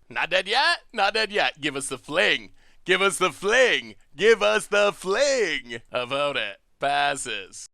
Not dead yet? Not dead yet. Give us the fling. Give us the fling. Give us the fling. A vote it. Passes.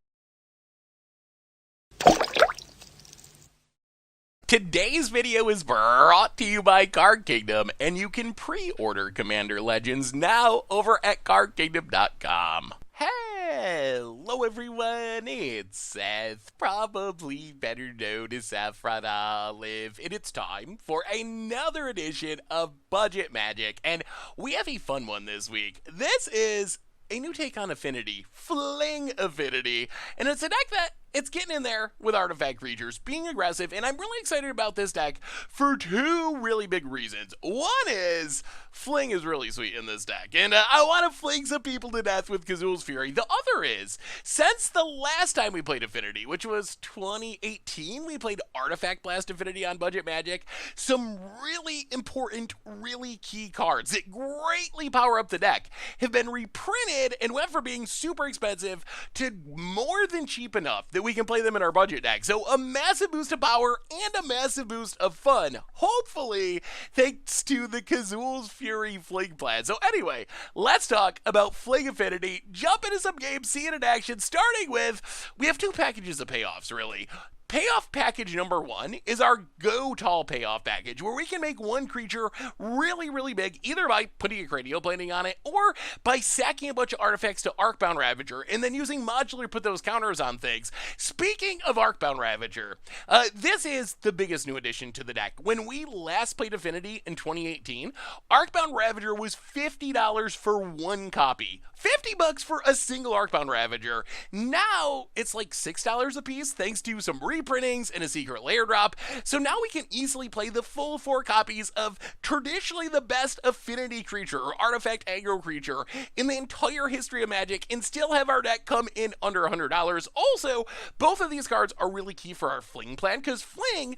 Today's video is brought to you by Card Kingdom, and you can pre-order Commander Legends now over at cardkingdom.com. Hello everyone, it's Seth, probably better known as Saffron Olive, and it's time for another edition of Budget Magic, and we have a fun one this week. This is a new take on Affinity, Fling Affinity, and it's a deck that it's getting in there with artifact creatures, being aggressive, and I'm really excited about this deck for two really big reasons. One is, Fling is really sweet in this deck, and I want to fling some people to death with Kazuul's Fury. The other is, since the last time we played Affinity, which was 2018, we played Artifact Blast Affinity on Budget Magic, some really important, really key cards that greatly power up the deck have been reprinted and went from being super expensive to more than cheap enough that we can play them in our budget deck. So a massive boost of power and a massive boost of fun, hopefully thanks to the Kazuul's Fury Fling plan. So anyway, let's talk about Fling Affinity, jump into some games, see it in action, starting with, we have two packages of payoffs really. Payoff package number one is our Go Tall payoff package, where we can make one creature really, really big, either by putting a cranial plating on it, or by sacking a bunch of artifacts to Arcbound Ravager, and then using modular to put those counters on things. Speaking of Arcbound Ravager, this is the biggest new addition to the deck. When we last played Affinity in 2018, Arcbound Ravager was $50 for one copy. $50 for a single Arcbound Ravager. Now it's like $6 a piece thanks to some reprintings and a secret layer drop. So now we can easily play the full 4 copies of traditionally the best Affinity creature or artifact aggro creature in the entire history of Magic and still have our deck come in under $100. Also, both of these cards are really key for our Fling plan because Fling,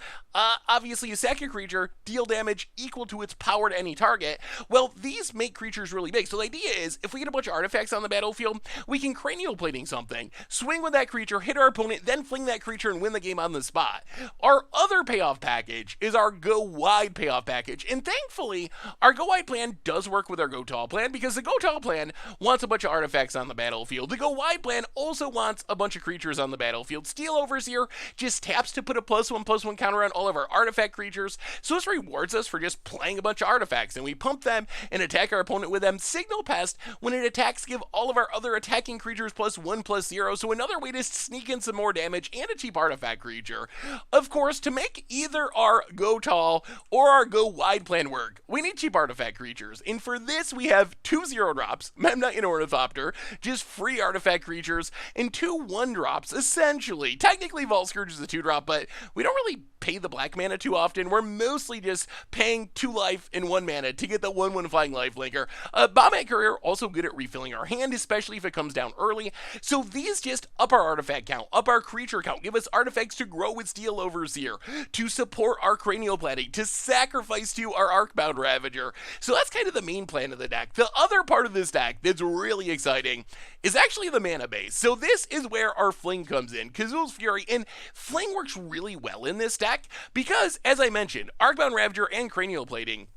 obviously you sack your creature, deal damage equal to its power to any target. Well, these make creatures really big. So the idea is if we get a bunch of artifacts on the battlefield, we can cranial plating something, swing with that creature, hit our opponent, then fling that creature and win the game on the spot. Our other payoff package is our Go Wide payoff package, and thankfully our Go Wide plan does work with our Go Tall plan because the Go Tall plan wants a bunch of artifacts on the battlefield. The Go Wide plan also wants a bunch of creatures on the battlefield. Steel Overseer just taps to put a +1/+1 counter on all of our artifact creatures, so this rewards us for just playing a bunch of artifacts, and we pump them and attack our opponent with them. Signal Pest, when it attacks, give all of our other attacking creatures +1/+0, so another way to sneak in some more damage and a cheap artifact creature. Of course, to make either our Go Tall or our Go Wide plan work, we need cheap artifact creatures, and for this we have 2 0-drops, Memnite and Ornithopter, just free artifact creatures, and 2 1-drops, essentially. Technically Vault Scourge is a 2-drop, but we don't really pay the black mana too often. We're mostly just paying 2 life and 1 mana to get the 1/1 flying lifelinker. Bombay Courier, also good at refilling our hand, especially if it comes down early. So these just up our artifact count, up our creature count, give us artifacts to grow with Steel Overseer, to support our cranial plating, to sacrifice to our Arcbound Ravager. So that's kind of the main plan of the deck. The other part of this deck that's really exciting is actually the mana base. So this is where our Fling comes in, Kazuul's Fury, and Fling works really well in this deck because, as I mentioned, Arcbound Ravager and cranial plating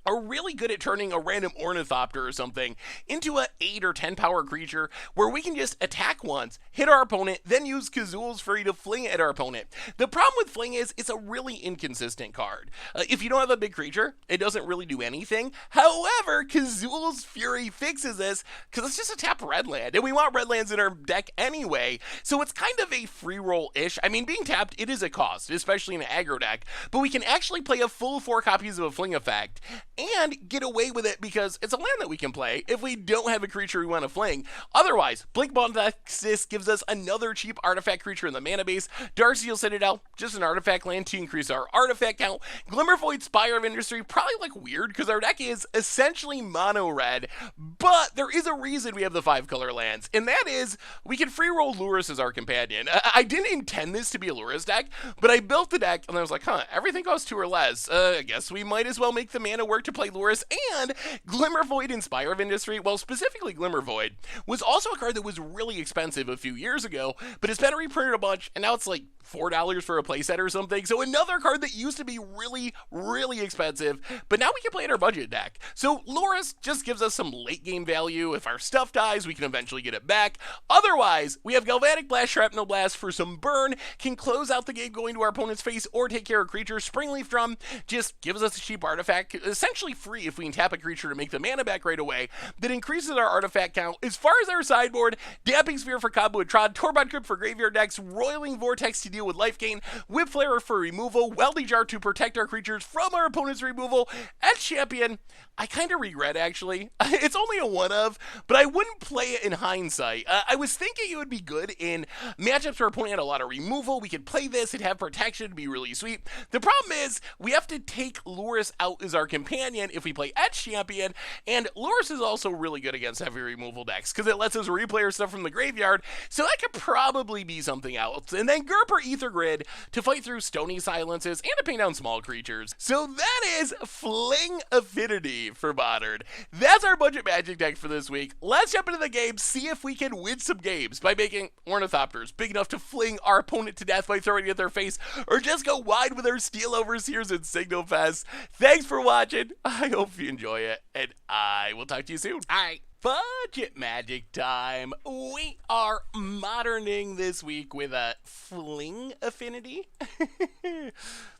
are really good at turning a random Ornithopter or something into a 8 or 10 power creature where we can just attack once, hit our opponent, then use Kazuul's Fury to fling at our opponent. The problem with Fling is it's a really inconsistent card. If you don't have a big creature, it doesn't really do anything. However, Kazuul's Fury fixes this because it's just a tap red land, and we want red lands in our deck anyway, so it's kind of a free roll-ish. I mean, being tapped, it is a cost, especially in an aggro deck, but we can actually play a full 4 copies of a Fling effect and get away with it because it's a land that we can play if we don't have a creature we want to fling. Otherwise, Blink Bombastis gives us another cheap artifact creature in the mana base. Darksteel Citadel, just an artifact land to increase our artifact count. Glimmervoid Spire of Industry, probably like weird because our deck is essentially mono red, but there is a reason we have the 5 color lands, and that is we can free roll Lurrus as our companion. I didn't intend this to be a Lurrus deck, but I built the deck and I was like, everything costs 2 or less. I guess we might as well make the mana work to play Lurrus, and Glimmervoid in Spire of Industry, well, specifically Glimmervoid, was also a card that was really expensive a few years ago, but it's been reprinted a bunch, and now it's like $4 for a playset or something. So another card that used to be really, really expensive, but now we can play in our budget deck. So Lurrus just gives us some late game value. If our stuff dies, we can eventually get it back. Otherwise, we have Galvanic Blast, Shrapnel Blast for some burn, can close out the game going to our opponent's face or take care of creatures. Springleaf Drum just gives us a cheap artifact, essentially free if we can tap a creature to make the mana back right away, that increases our artifact count. As far as our sideboard, Damping Sphere for combo with Trod, Torbod Crypt for graveyard decks, Roiling Vortex to deal with life gain, Whip Flare for removal, Welding Jar to protect our creatures from our opponent's removal. At Champion, I kind of regret actually. It's only a one of, but I wouldn't play it in hindsight. I was thinking it would be good in matchups where our opponent had a lot of removal. We could play this, it'd have protection, it'd be really sweet. The problem is, we have to take Lurrus out as our companion if we play at Champion, and Lurrus is also really good against heavy removal decks, because it lets us replay our stuff from the graveyard, so that could probably be something else. And then Gerp or Ether Grid to fight through Stony Silences and to ping down small creatures. So that is Fling Affinity for Modern. That's our budget Magic deck for this week. Let's jump into the game, see if we can win some games by making Ornithopters big enough to fling our opponent to death by throwing it at their face, or just go wide with our Steel Overseers and Signal Fest. Thanks for watching. I hope you enjoy it, and I will talk to you soon. Alright, budget Magic time. We are moderning this week with a Fling Affinity.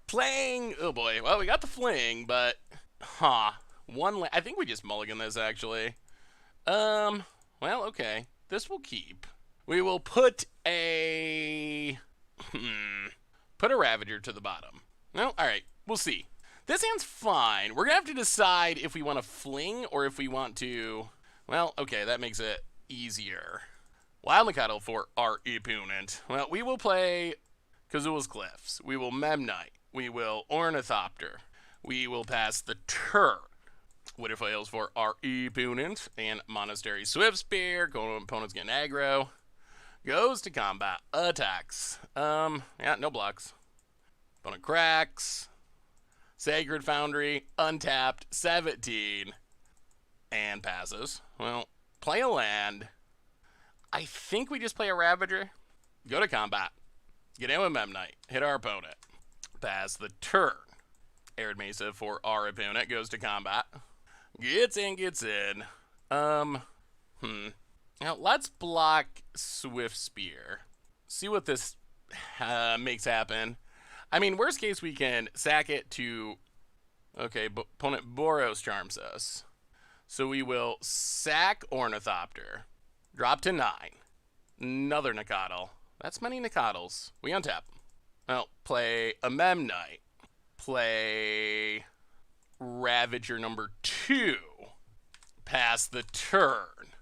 Playing, oh boy, well, we got the Fling, but, I think we just mulligan this, actually. Well, okay. This will keep. We will put a... put a Ravager to the bottom. No? Alright. We'll see. This hand's fine. We're gonna have to decide if we want to fling or if we want to... Well, okay, that makes it easier. Wild Mikado for our opponent. Well, we will play Kazuul's Cliffs. We will Memnite. We will Ornithopter. We will pass the turn. Witterfoils for our opponent, and Monastery Swift Spear. Opponent's getting aggro. Goes to combat. Attacks. Yeah, no blocks. Opponent cracks. Sacred Foundry. Untapped. 17. And passes. Well, play a land. I think we just play a Ravager. Go to combat. Get in with Memnite. Hit our opponent. Pass the turn. Arid Mesa for our opponent. Goes to combat. Gets in. Now, let's block Swift Spear. See what this makes happen. I mean, worst case, we can sack it to... Okay, opponent Boros charms us. So we will sack Ornithopter. Drop to 9. Another Nicodle. That's many Nicodles. We untap. Well, play a Memnite. Play... Ravager number 2. Pass the turn.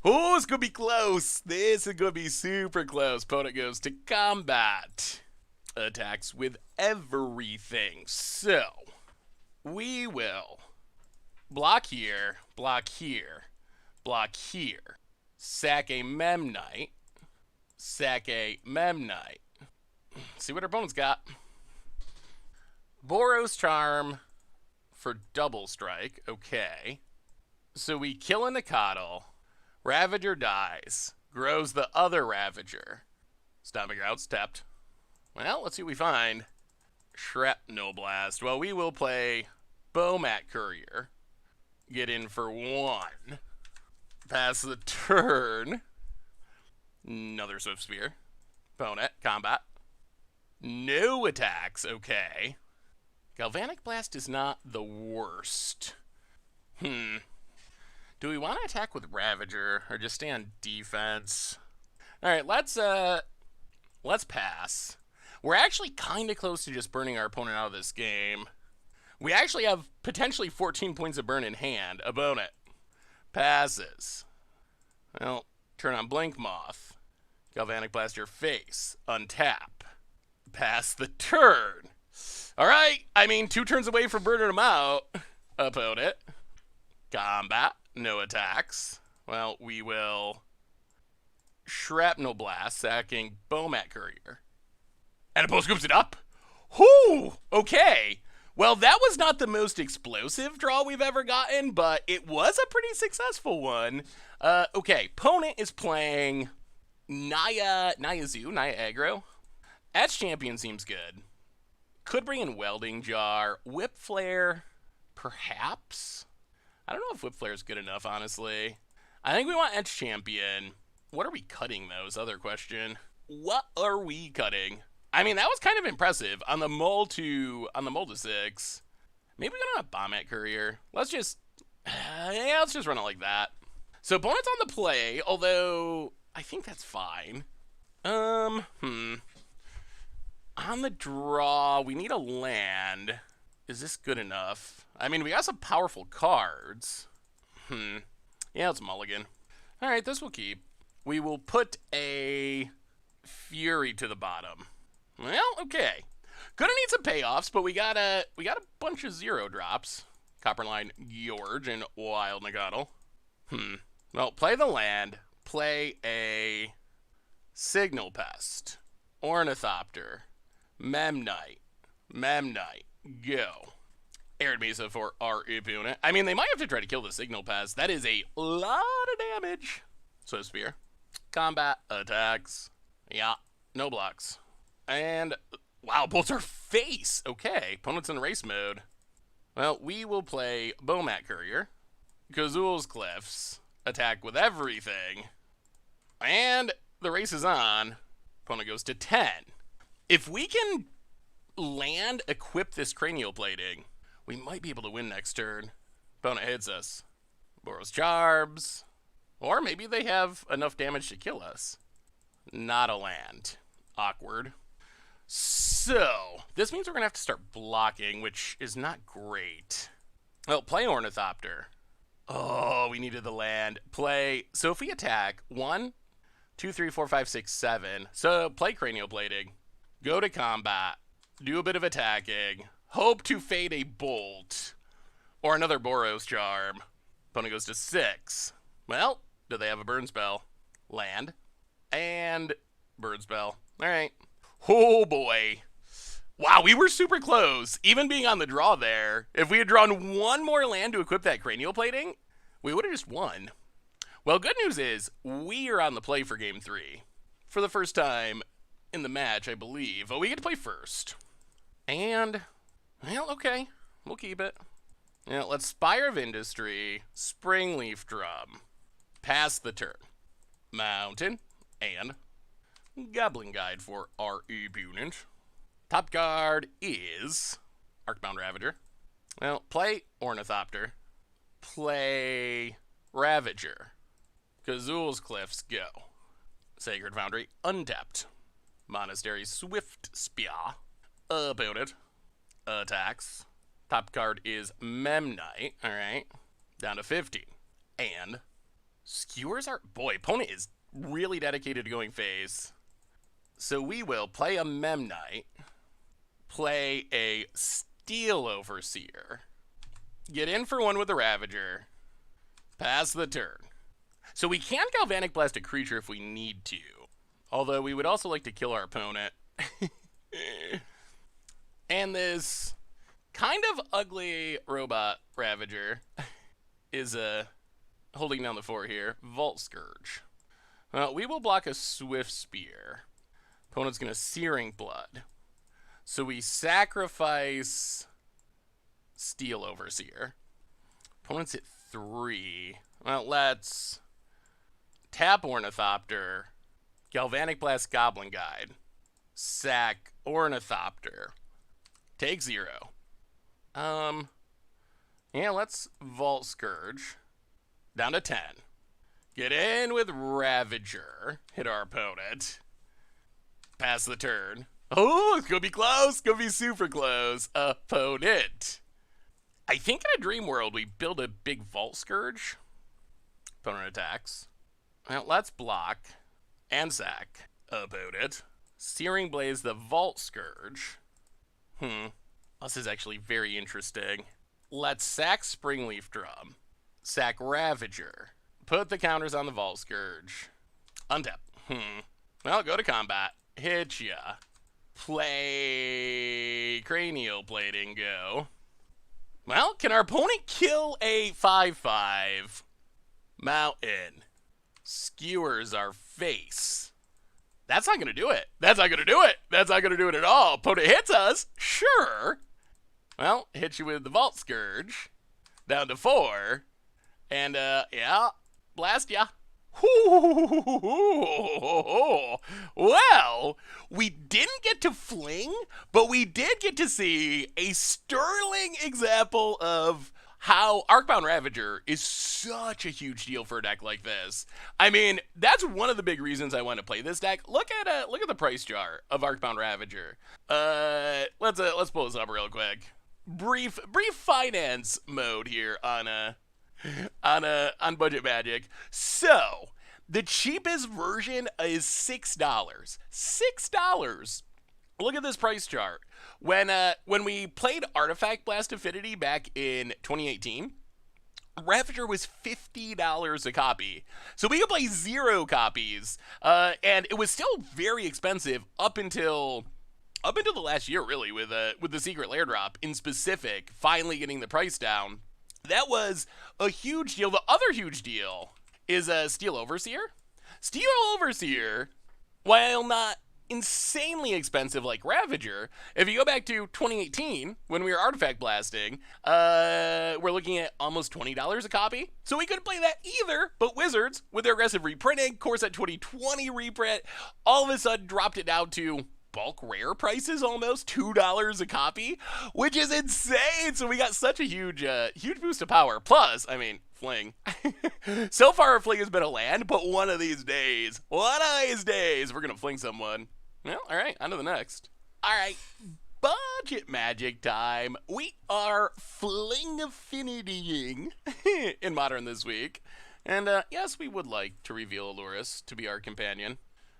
Oh, it's gonna be close. This is gonna be super close. Opponent goes to combat. Attacks with everything. So, we will block here, block here, block here. Sack a Memnite. Sack a Memnite. See what our opponent's got. Boros Charm for double strike. Okay. So we kill a Nicodle. Ravager dies. Grows the other Ravager. Stomping Ground's tapped. Well, let's see what we find. Shrapnel Blast. Well, we will play Bomat Courier. Get in for 1. Pass the turn. Another Swift Spear. Opponent. Combat. No attacks. Okay. Galvanic Blast is not the worst. Do we want to attack with Ravager or just stay on defense? Alright, let's pass. We're actually kind of close to just burning our opponent out of this game. We actually have potentially 14 points of burn in hand. Opponent passes. Well, turn on Blink Moth. Galvanic Blast your face. Untap. Pass the turn. Alright, I mean, 2 turns away from burning them out. Opponent. Combat. No attacks. Well, we will Shrapnel Blast, sacking Bomat Courier. And opponent scoops it up. Whoo! Okay. Well, that was not the most explosive draw we've ever gotten, but it was a pretty successful one. Okay, opponent is playing Naya Aggro. Etch Champion seems good. Could bring in Welding Jar. Whip Flare, perhaps? I don't know if Whip Flare is good enough, honestly. I think we want Etch Champion. What are we cutting, though, is the other question. What are we cutting? I mean, that was kind of impressive. On the mull to 6. Maybe we don't have Bomb-At Courier. Let's just run it like that. So opponent's on the play, although I think that's fine. On the draw, we need a land. Is this good enough? I mean, we got some powerful cards. Yeah, it's mulligan. All right, this will keep. We will put a Fury to the bottom. Well, okay. Gonna need some payoffs, but we got a bunch of 0 drops. Copperline, George, and Wild Nagaddle. Well, play the land. Play a Signal Pest, Ornithopter, Memnite, go. Arid Mesa for our opponent. I mean, they might have to try to kill the Signal Pest. That is a lot of damage. So Spear. Combat attacks. Yeah, no blocks. And, wow, bolts our face. Okay, opponent's in race mode. Well, we will play Bomb-At Courier. Kazuul's Cliffs. Attack with everything. And the race is on. Opponent goes to 10. If we can land, equip this Cranial Plating, we might be able to win next turn. Opponent hits us. Boros Charbs. Or maybe they have enough damage to kill us. Not a land. Awkward. So, this means we're going to have to start blocking, which is not great. Well, play Ornithopter. Oh, we needed the land. Play. So if we attack 1, 2, 3, 4, 5, 6, 7. So play Cranial Plating. Go to combat. Do a bit of attacking. Hope to fade a bolt. Or another Boros Charm. Opponent goes to 6. Well, do they have a burn spell? Land. And burn spell. Alright. Oh boy. Wow, we were super close. Even being on the draw there. If we had drawn one more land to equip that Cranial Plating, we would have just won. Well, good news is, we are on the play for Game 3. For the first time in the match, I believe. Oh, we get to play first. And, well, okay. We'll keep it. Now, let's Spire of Industry, Springleaf Drum. Pass the turn. Mountain, and Goblin Guide for our opponent. Top card is Arcbound Ravager. Well, play Ornithopter. Play Ravager. Kazuul's Cliffs, go. Sacred Foundry, untapped. Monastery, Swift Spear. Opponent attacks. Top card is Memnite. Alright. Down to 15. And Skewers are... Boy, opponent is really dedicated to going face. So we will play a Memnite. Play a Steel Overseer. Get in for one with the Ravager. Pass the turn. So we can Galvanic Blast a creature if we need to. Although we would also like to kill our opponent. And this kind of ugly robot Ravager is holding down the 4 here. Vault Scourge. Well, we will block a Swift Spear. Opponent's going to Searing Blood. So we sacrifice Steel Overseer. Opponent's at 3. Well, let's tap Ornithopter. Galvanic Blast Goblin Guide. Sack Ornithopter. Take 0. Yeah, let's Vault Scourge. Down to 10. Get in with Ravager. Hit our opponent. Pass the turn. Oh, it's going to be close. It's going to be super close. Opponent. I think in a dream world, we build a big Vault Scourge. Opponent attacks. Well, let's block. And sack. Opponent. Searing Blaze the Vault Scourge. This is actually very interesting. Let's sack Springleaf Drum. Sack Ravager. Put the counters on the Vault Scourge. Untap. Well, go to combat. Hit ya. Play cranial plating, go. Well, can our opponent kill a 5/5? Mountain skewers our face. That's not gonna do it. That's not gonna do it. That's not gonna do it at all. Opponent hits us, sure. Well, hit you with the Vault Scourge. Down to 4. And, yeah, blast ya. Well, we didn't get to Fling, but we did get to see a sterling example of how Arcbound Ravager is such a huge deal for a deck like this. I mean, that's one of the big reasons I want to play this deck. Look at the price chart of Arcbound Ravager. Let's pull this up real quick. Brief finance mode here on Budget Magic. So the cheapest version is $6. $6. Look at this price chart. When we played Artifact Blast Affinity back in 2018, Ravager was $50 a copy. So we could play 0 copies, and it was still very expensive up until the last year, really, with the Secret Lair drop in specific, finally getting the price down. That was a huge deal. The other huge deal is Steel Overseer. Steel Overseer, while not insanely expensive like Ravager, if you go back to 2018 when we were Artifact Blasting, we're looking at almost $20 a copy. So we couldn't play that either, but Wizards, with their aggressive reprinting, Core Set 2020 reprint, all of a sudden dropped it down to bulk rare prices, almost $2 a copy, which is insane. So we got such a huge boost of power. Plus, I mean, Fling. So far, Fling has been a land, but one of these days, we're gonna fling someone. Well, all right, on to the next. All right, Budget Magic time. We are Fling Affinitying in Modern this week, and yes, we would like to reveal Aluris to be our companion.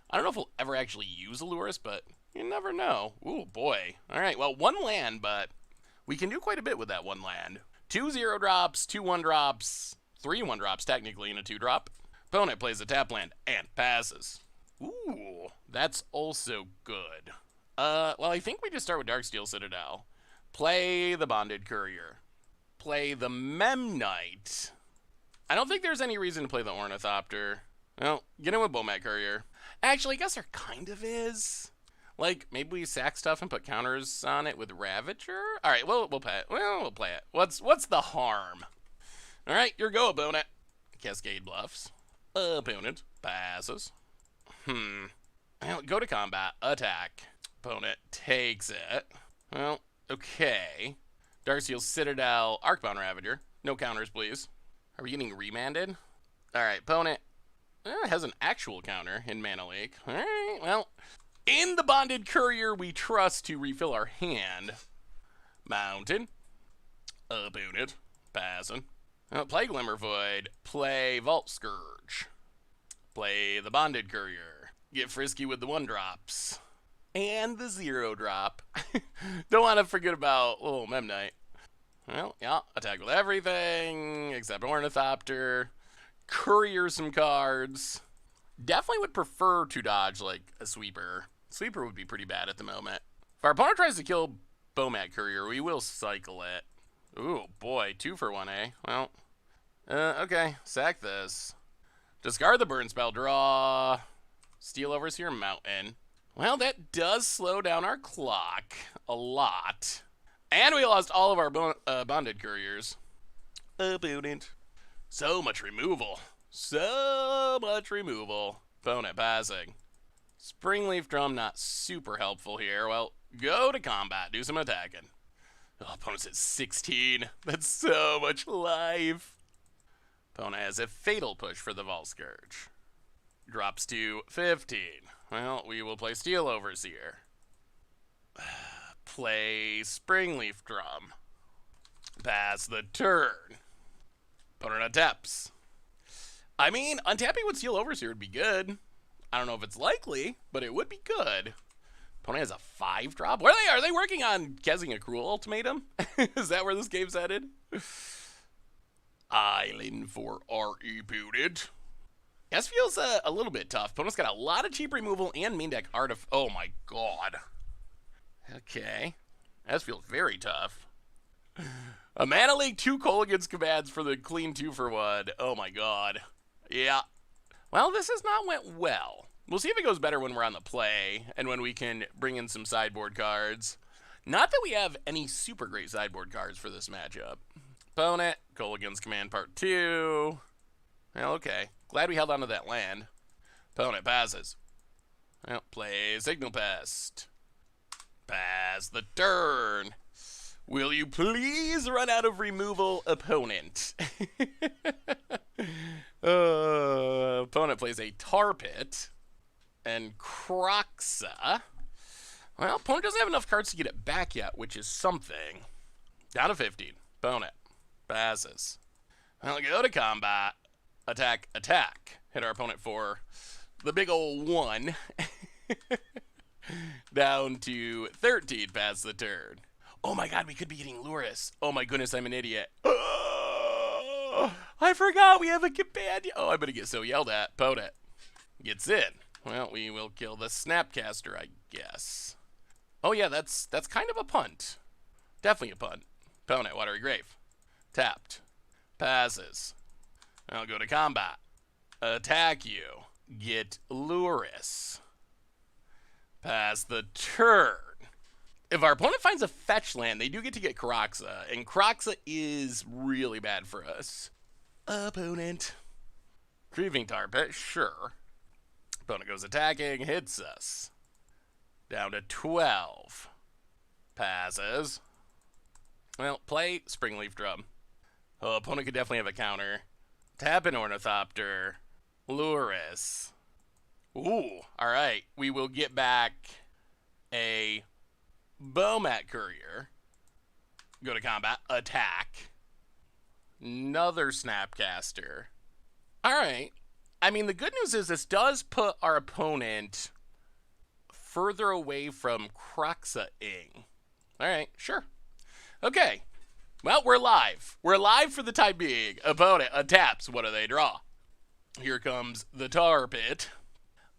I don't know if we'll ever actually use Aluris, but you never know. Ooh, boy. All right, well, 1 land, but we can do quite a bit with that 1 land. 2 0-drops, 2 1-drops, 3 1-drops, technically, in a 2-drop. Opponent plays a tap land and passes. Ooh, that's also good. Well, I think we just start with Darksteel Citadel. Play the Bonded Courier. Play the Memnite. I don't think there's any reason to play the Ornithopter. Well, get in with Bomat Courier. Actually, I guess there kind of is. Like, maybe we sack stuff and put counters on it with Ravager? Alright, we'll play it. Well, we'll play it. What's the harm? Alright, your go, opponent. Cascade bluffs. Opponent passes. Well, go to combat. Attack. Opponent takes it. Well, okay. Darksteel Citadel, Arcbound Ravager. No counters, please. Are we getting remanded? Alright, opponent has an actual counter in Mana Leak. Alright, well, in the Bonded Courier, we trust to refill our hand. Mountain. Opponent. Passing. Play Glimmer Void. Play Vault Scourge. Play the Bonded Courier. Get frisky with the 1-drops. And the 0-drop. Don't want to forget about little Memnite. Well, yeah, attack with everything except Ornithopter. Courier some cards. Definitely would prefer to dodge, like, a Sweeper. Sweeper would be pretty bad at the moment. If our opponent tries to kill Bomat Courier, we will cycle it. Ooh, boy, 2 for 1, eh? Well, okay, sack this. Discard the burn spell, draw. Steel Overseer Mountain. Well, that does slow down our clock a lot. And we lost all of our Bonded Couriers. Opponent. So much removal. So much removal. Opponent passing. Springleaf Drum not super helpful here. Well, go to combat. Do some attacking. Oh, opponent's at 16. That's so much life. Opponent has a Fatal Push for the Vault Scourge. Drops to 15. Well, we will play Steel Overseer. Play Springleaf Drum. Pass the turn. Opponent untaps. I mean, untapping with Steel Overseer would be good. I don't know if it's likely, but it would be good. Opponent has a 5-drop. Where are they working on casting a Cruel Ultimatum? Is that where this game's headed? Island for our opponent. This feels a little bit tough. Opponent's got a lot of cheap removal and main deck artifact. Oh my god. Okay. That feels very tough. A Mana League 2 Kolaghan's commands for the clean 2-for-1. Oh my god. Yeah. Well, this has not went well. We'll see if it goes better when we're on the play and when we can bring in some sideboard cards. Not that we have any super great sideboard cards for this matchup. Opponent, Kolaghan's Command Part 2. Well, okay. Glad we held on to that land. Opponent passes. Well, play Signal Pest. Pass the turn. Will you please run out of removal, opponent? Opponent plays a Tar Pit and Kroxa. Well, opponent doesn't have enough cards to get it back yet, which is something. Down to 15. Opponent passes. Well, go to combat. Attack, attack. Hit our opponent for the big ol' 1. Down to 13 past the turn. Oh my god, we could be getting Luris. Oh my goodness, I'm an idiot. Oh, I forgot we have a companion. Oh, I'm gonna get so yelled at. Opponent gets in. Well, we will kill the Snapcaster, I guess. Oh yeah, that's kind of a punt. Definitely a punt. Opponent, Watery Grave. Tapped. Passes. I'll go to combat. Attack you. Get Luris. Pass the turn. If our opponent finds a fetch land, they do get to get Kroxa, and Kroxa is really bad for us. Opponent. Grieving Tar Pit, sure. Opponent goes attacking, hits us. Down to 12. Passes. Well, play Springleaf Drum. Oh, opponent could definitely have a counter. Tap an Ornithopter. Luris. Ooh, alright. We will get back a Bomat Courier. Go to combat. Attack. Another Snapcaster. Alright. I mean, the good news is this does put our opponent further away from Kroxa-ing. Alright, sure. Okay. Well, we're live. We're live for the time being. Opponent taps. What do they draw? Here comes the Tar Pit.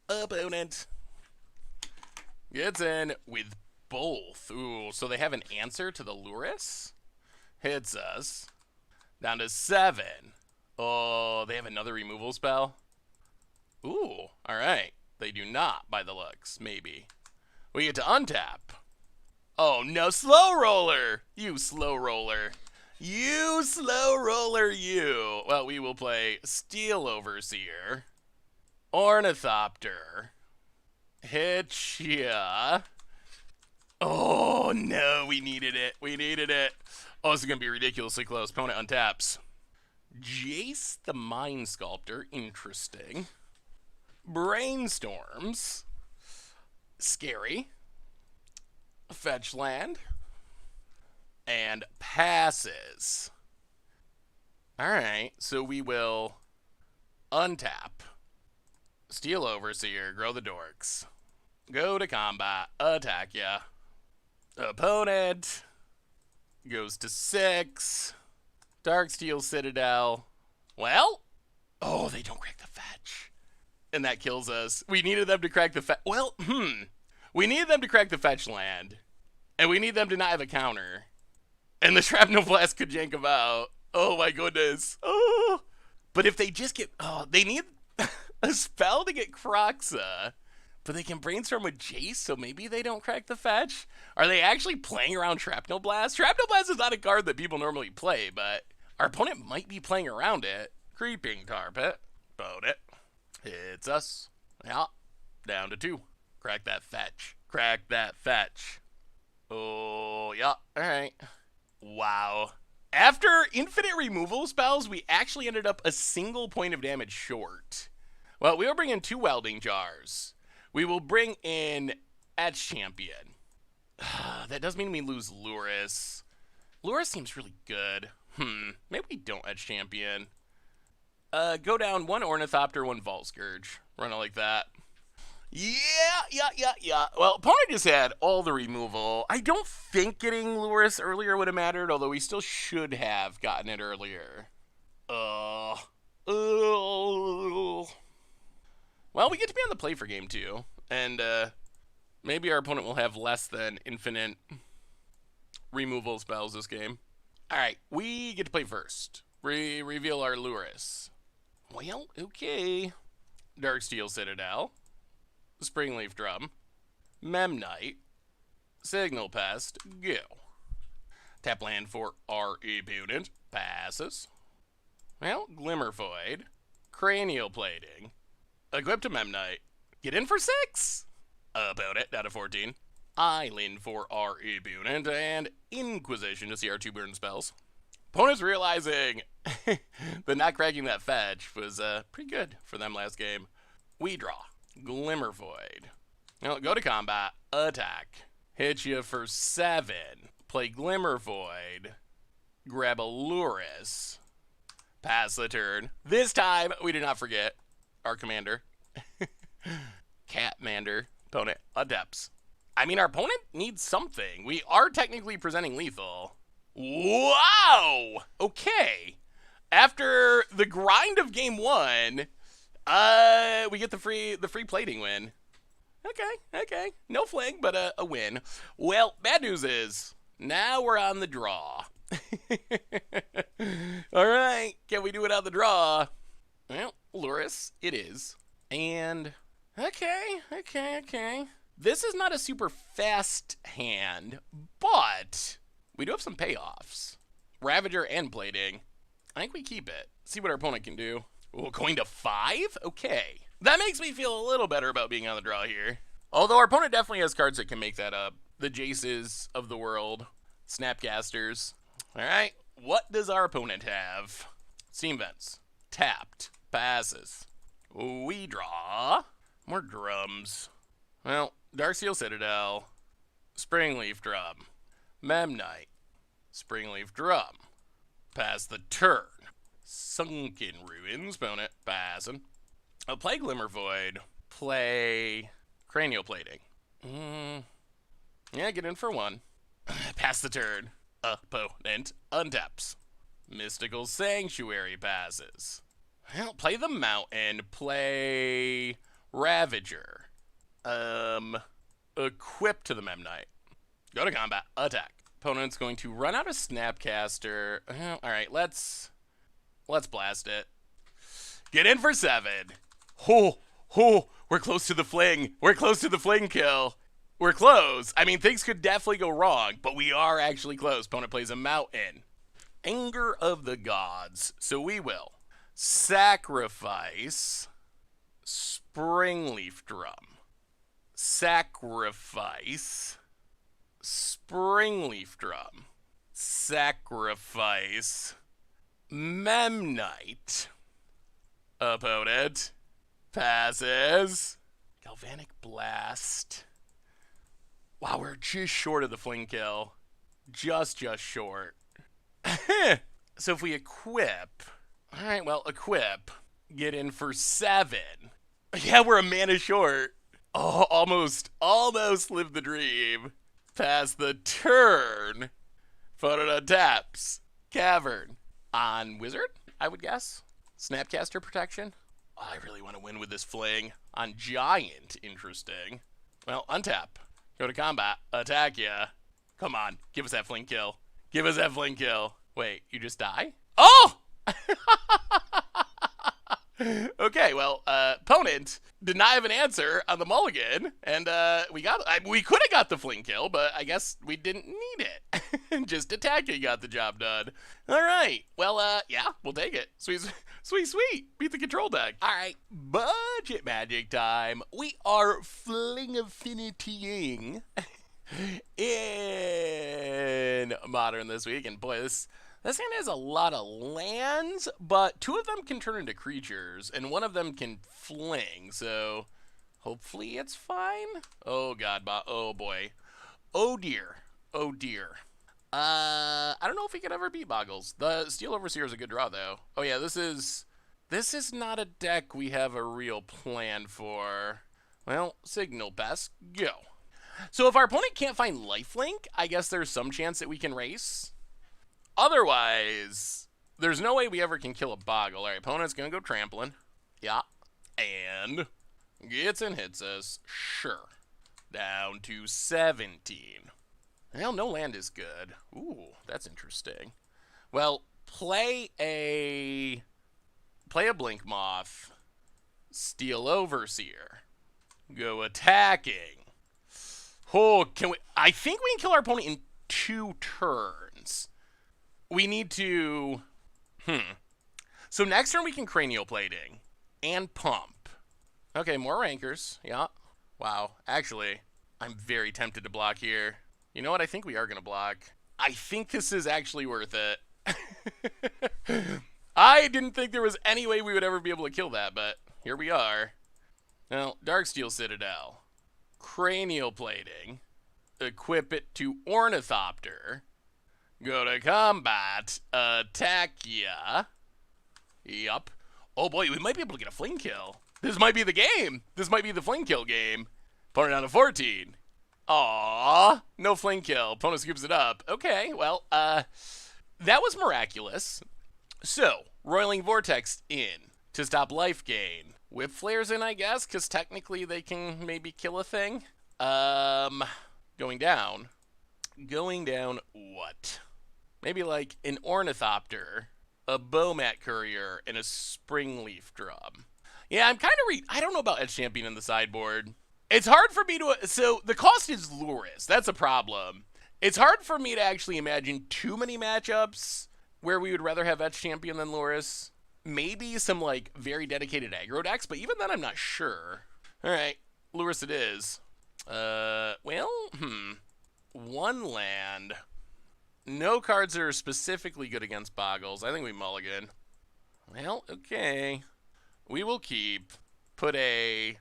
Opponent gets in with both. Ooh, so they have an answer to the Luris. Hits us. Down to 7. Oh, they have another removal spell. Ooh, alright. They do not, by the looks. Maybe. We get to untap. Oh, no. Slow roller. You slow roller. You slow roller, you. Well, we will play Steel Overseer. Ornithopter. Hitcha. Oh, no. We needed it. We needed it. Oh, this is going to be ridiculously close. Opponent untaps. Jace the Mind Sculptor. Interesting. Brainstorms. Scary. Fetch land. And passes. Alright, so we will untap. Steel Overseer, grow the dorks. Go to combat, attack ya. Opponent goes to 6. Darksteel Citadel. Well, oh, they don't crack the fetch. And that kills us. We needed them to crack the fetch. Well, we needed them to crack the fetch land. And we need them to not have a counter. And the Shrapnel Blast could jank them out. Oh my goodness. Oh. But if they just get... Oh, they need a spell to get Kroxa. But they can brainstorm with Jace, so maybe they don't crack the fetch. Are they actually playing around Shrapnel Blast? Shrapnel Blast is not a card that people normally play, but our opponent might be playing around it. Creeping Tar Pit. Boat it. Hits us. Yeah. Down to 2. Crack that fetch. Crack that fetch. Oh, yeah. Alright. Wow. After infinite removal spells, we actually ended up a single point of damage short. Well, we will bring in 2 Welding Jars. We will bring in Etch Champion. That does mean we lose Luris. Luris seems really good. Maybe we don't Etch Champion. Go down 1 Ornithopter, 1 Vault Scourge. Run it like that. Yeah. Well, opponent just had all the removal. I don't think getting Luris earlier would have mattered, although we still should have gotten it earlier. Well, we get to be on the play for game 2. And, Maybe our opponent will have less than infinite removal spells this game. Alright, we get to play first. Reveal our Luris. Well, okay. Darksteel Citadel. Springleaf Drum. Memnite. Signal Pest. Go. Tap land for our opponent. Passes. Well, Glimmer Void. Cranial Plating. Equip to Memnite. Get in for 6. Opponent, down to 14. Island for our opponent. And Inquisition to see our 2 burn spells. Opponent's realizing that not cracking that fetch was pretty good for them last game. We draw. Glimmer Void. Now, go to combat. Attack. Hit you for 7. Play Glimmer Void. Grab a Luris. Pass the turn. This time, we did not forget our commander. Catmander. Opponent. Adepts. I mean, our opponent needs something. We are technically presenting lethal. Wow! Okay. After the grind of game 1, we get the free plating win. Okay. No fling, but a win. Well, bad news is, now we're on the draw. Alright, can we do it on the draw? Well, Luris, it is. And, okay. This is not a super fast hand, but we do have some payoffs. Ravager and plating. I think we keep it. See what our opponent can do. Oh, going to 5? Okay. That makes me feel a little better about being on the draw here. Although our opponent definitely has cards that can make that up. The Jaces of the world. Snapcasters. Alright, what does our opponent have? Seam Vents. Tapped. Passes. We draw. More drums. Well, Darksteel Citadel. Springleaf Drum. Memnite. Springleaf Drum. Pass the turn. Sunken Ruins. Opponent. Passing. I'll play Glimmer Void. Play Cranial Plating. Yeah, get in for 1. Pass the turn. Opponent untaps. Mystical Sanctuary passes. Well, play the Mountain. Play Ravager. Equip to the Memnite. Go to combat. Attack. Opponent's going to run out of Snapcaster. Alright, let's blast it. Get in for 7. We're close to the fling. We're close to the fling kill. We're close. I mean, things could definitely go wrong, but we are actually close. Opponent plays a Mountain. Anger of the Gods. So we will sacrifice Springleaf Drum. Sacrifice Springleaf Drum. Sacrifice Memnite. Opponent passes. Galvanic Blast. Wow, we're just short of the fling kill. Just short. So if we equip... Alright, well, equip. Get in for 7. Yeah, we're a mana short. Oh, almost lived the dream. Pass the turn. Photo taps. Cavern. On Wizard, I would guess. Snapcaster protection. Oh, I really want to win with this fling. On Giant, interesting. Well, untap. Go to combat. Attack ya. Come on. Give us that fling kill. Give us that fling kill. Wait, you just die? Oh! Okay, well, opponent did not have an answer on the mulligan, and we could have got the fling kill, but I guess we didn't need it. Just attacking got the job done. All right, well, yeah, we'll take it. Sweet. Beat the control deck. All right, budget magic time. We are Fling Affinitying in Modern this week, and boy, this hand has a lot of lands, but 2 of them can turn into creatures, and 1 of them can fling, so hopefully it's fine. Oh god, oh boy. Oh dear. I don't know if we could ever beat Boggles. The Steel Overseer is a good draw, though. Oh yeah, this is not a deck we have a real plan for. Well, Signal Pest, go. So if our opponent can't find Lifelink, I guess there's some chance that we can race. Otherwise, there's no way we ever can kill a Boggle. All right, opponent's going to go trampling. Yeah. And gets and hits us. Sure. down to 17. Well, no land is good. Ooh, that's interesting. Well, play a Blink Moth, steal Overseer, go attacking. Oh, can we? I think we can kill our opponent in 2 turns. We need to. So next turn we can Cranial Plating and Pump. Okay, more Rankers. Yeah. Wow. Actually, I'm very tempted to block here. You know what? I think we are going to block. I think this is actually worth it. I didn't think there was any way we would ever be able to kill that, but here we are. Now, Darksteel Citadel. Cranial Plating. Equip it to Ornithopter. Go to combat. Attack ya. Yup. Oh boy, we might be able to get a Fling kill. This might be the game. This might be the Fling kill game. Opponent down to 14. Aww. No Fling kill. Opponent scoops it up. Okay, well, that was miraculous. So, Roiling Vortex in to stop life gain. Whip Flares in, I guess, because technically they can maybe kill a thing. Going down. Going down what? Maybe like an Ornithopter, a Bowmat Courier, and a Springleaf Drum. Yeah, I'm kind of I don't know about Edge Champion in the sideboard. It's hard for me to... So, the cost is Lurrus. That's a problem. It's hard for me to actually imagine too many matchups where we would rather have Edge Champion than Lurrus. Maybe some, like, very dedicated aggro decks, but even then I'm not sure. Alright, Lurrus it is. One land. No cards that are specifically good against Boggles. I think we mulligan. Well, okay. We will keep. Put a...